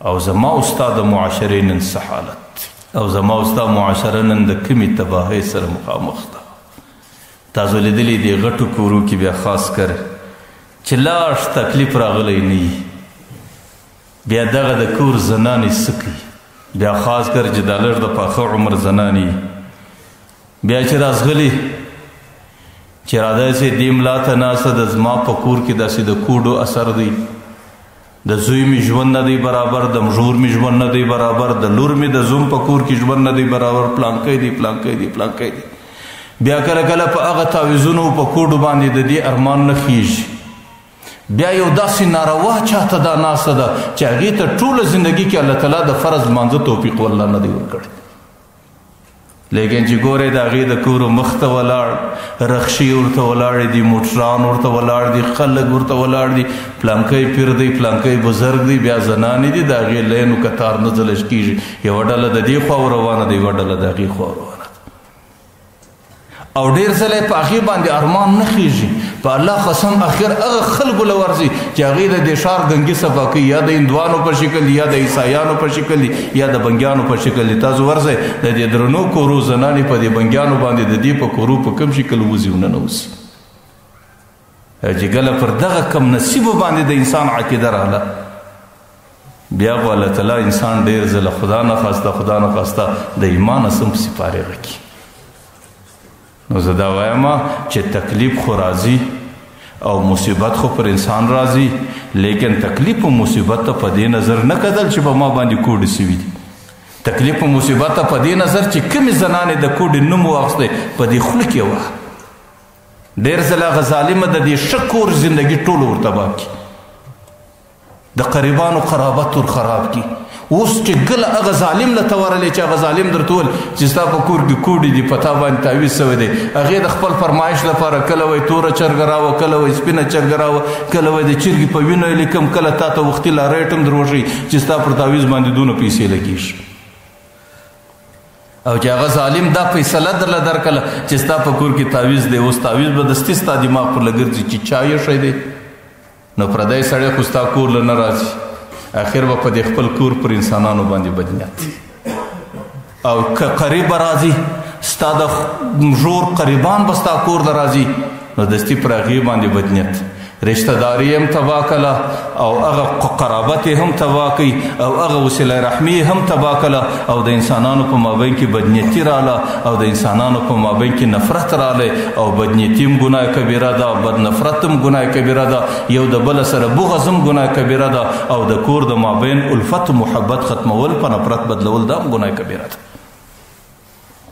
او زما او ستا د معاشرې نن څه حالت دی او زما او ستا معاشره نن د کومې تباهۍ سره مخامخ ده. تاسو لیدلي دي غټو کورو کې بیا خاص کر چې لاش تکلیف راغلی نه وي، بیا دغه د کور زنانې څه کوي، بیا خاص کر چې دا لږ د پاخه عمر زنانې بیا چې راځغلي چې راداسې دې ملا ته ناسته د زما په کور کې داسې د کوډو اثر دی، د زوی مې ژوند نه دی برابر، د مژور مې ژوند نه دی برابر، د لور مې د زوم په کور کې ژوند نه دی برابر، پلانکی دی پلانکی دی پلانکی دی. بیا کله کله په هغه تعویذونو په کوډو باندې د دې ارمان نه خیږي. بیا یو داسې ناروا چاته دا ناسته ده چې هغې ته ټوله زندګي کې الله تعالی د فرض لمانځه توفیق والله نه دی ورکړی، لیکن چې ګورې د هغې د کورو مخ ته ولاړ، رخشي ورته ولاړې دي، موټران ورته ولاړ دي، خلک ورته ولاړ دي، پلانکی پیر دی پلانکی بزرګ دی، بیا زنانې دي، د هغې لین و کتار نه ځلش کېږي، یوه ډله د دې خوا روانه ده، یوه ډله د هغې خوا روانه ده، او ډېر ځله یې په هغې باندې ارمان نه خېږي. په الله قسم اخر هغه خلکو له ورځي چې هغې د دې ښار ګنګي صفا کوي، یا د هندوانو په شکل یا د عیسایانو په شکل یا د بنګیانو په شکل. تاسو ورځئ د دې درنو کورو زنانې په دې بنګیانو باندې د دې په کورو په کوم شکل وځي او ننوځي، چې کله پر دغه کم نصیبو باندې د انسان عقیده راغله، بیا خو الله تعالی انسان ډېر ځله خدا نه خواسته د ایمان سم پسې فارغه کړي. نو زه دا وایم چې تکلیف خو راځي او مصیبت خو پر انسان راځي، لیکن تکلیف و مصیبت ته په دې نظر نه کتل چې په ما باندې کوډې سوي دي. تکلیف و مصیبت ته په دې نظر چې کومې زنانې د کوډې نوم واخیستی په دې خوله کې وه. ډېر ځله هغه ظالمه د دې ښه کور زندګي ټولو ور تباه کړي، د قریبانو قرابت ور خراب کړي. اوس چې ګله هغه ظالم له ته ورلی چې هغه ظالم درته وویل چې ستا په کور کې کوډې دي، په تا باندې تعویض شوی دی، هغې د خپل فرمایش لپاره کله وایي توره چرګه راوه، کله وایي سپینه چرګه راوه، کله وایي د چرګې په وینو یې لیکم، کله تا ته وختي لا ریټ هم در وښیي چې ستا پر تعویض باندې دونه پیسې لګېږي، او چې هغه ظالم دا فیصله درله درکړله چې ستا په کور کې تعویض دی، اوس تعویض به دستي ستا دماغ پر لګرځي چې چا ایښی دی، نو پردی سړی خو ستا کور له نه راځي، اخر به په دې خپل کور پر انسانانو باندې بدنیت. او که قریب راځي ستا د ژور قریبان به ستا کور ته راځي، نو دستي پر هغې باندې بدنیت، رشته داري هم تباه کړله، او هغه قرابت یې هم تباه کوي، او هغه وسیله رحمي یې هم تباه کړله، او د انسانانو په مابین کې بدنیتي راغله، او د انسانانو په مابین کې نفرت راغلی، او بدنیتي هم ګناه کبیره ده، بد نفرت هم ګناه کبیره ده، یو د بله سره بغض هم ګناه کبیره ده، او د کور د مابین الفت و محبت ختمول په نفرت بدلول دا هم ګناه کبیره ده.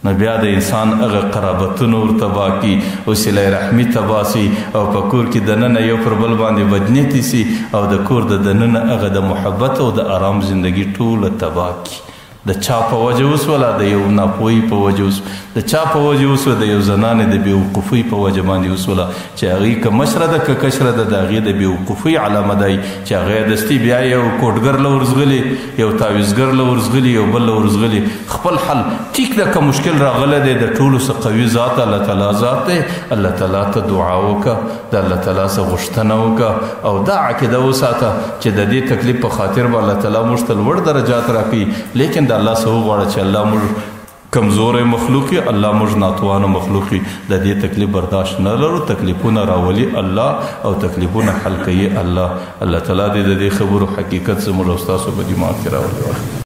نو بیا د انسان هغه قرابتونه ور تباه کړي، وسیله رحمي تباه سي، او په کور کې دننه یو پر بل باندې بدنیتي سي، او د کور د دننه هغه د محبت او د آرام زندگی ټوله تباه کړي. د چا په وجه وسوله، د یو ناپوهي په وجه وسوله، د چا په وجه وسوله، د یو زنانې د بېوقوفۍ په وجه باندې وسوله، چې هغې که مشره ده که کشره ده، د هغې د بېوقوفۍ علامه دی چې هغه دستي بیا یو کوټګر له ورځغلي، یو تعویزګر له ورځغلي، یو بل له ورځغلي. خپل حل ټیک ده، که مشکل راغلی دی، د ټولو څه قوي ذات الله تعالی ذات دی، الله تعالی ته دعا وکړه، د الله تعالی څه غوښتنه وکړه، او دا عقیده وساته چې د دې تکلیف په خاطر به الله تعالی موږ ته لوړ درجات راکړي، لیکن د الله څه وغواړه چې الله موږ کمزوری مخلوق یې، الله موږ ناتوانه مخلوق یې، د دې تکلیف برداشت نه لرو، تکلیفونه راولي الله او تکلیفونه حل کوي الله. الله تعالی دې د دې خبرو حقیقت زموږ او ستاسو په دماغ کې راولي.